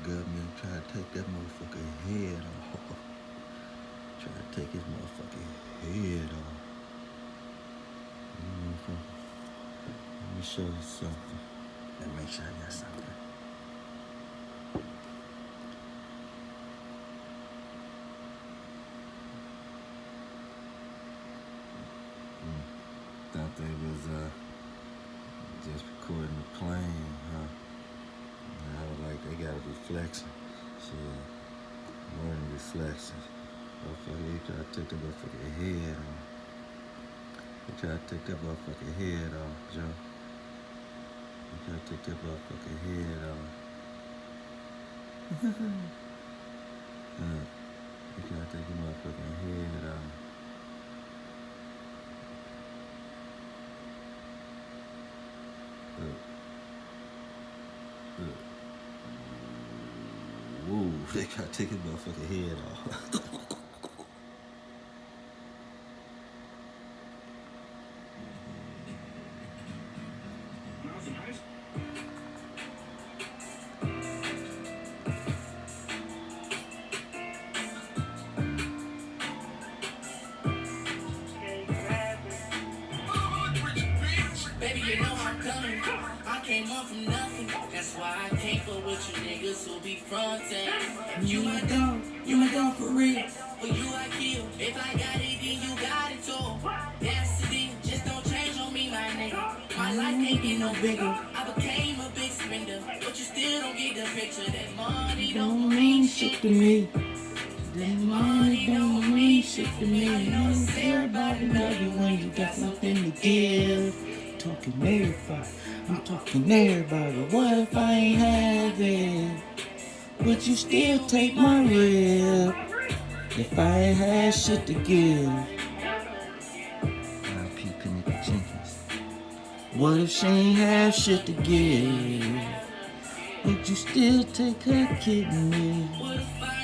government try to take that motherfucking head off. Try to take his motherfucking head off. Let me show you something. Let me make sure I got something. Thought they was just recording the plane, huh? And I was like, they gotta be flexing. Shit, more than reflections. Motherfucker, he tried to take the motherfucking head off. He tried to take that motherfucking head off, Joe. He tried to take that motherfucking head off. He tried to take the motherfucking head off. Whoa, they gotta take his motherfucking head off. Baby, you know I'm coming. I came up from nothing. That's why I can't go with you niggas who be frontin'. You my dog for real. For you I kill. If I got it, then you got it too. That's the deal. Just don't change on me, my nigga. My life ain't get no bigger. I became a big spender, but you still don't get the picture. That money don't mean shit to me. That money don't mean shit to me. I know everybody love you when you got something to give. Talking to everybody, I'm talking to everybody. What if I ain't have it? Would you still take my rib? If I ain't had shit to give. R.I.P. Pinnacle Jenkins. What if she ain't have shit to give? Would you still take her kidney? What if I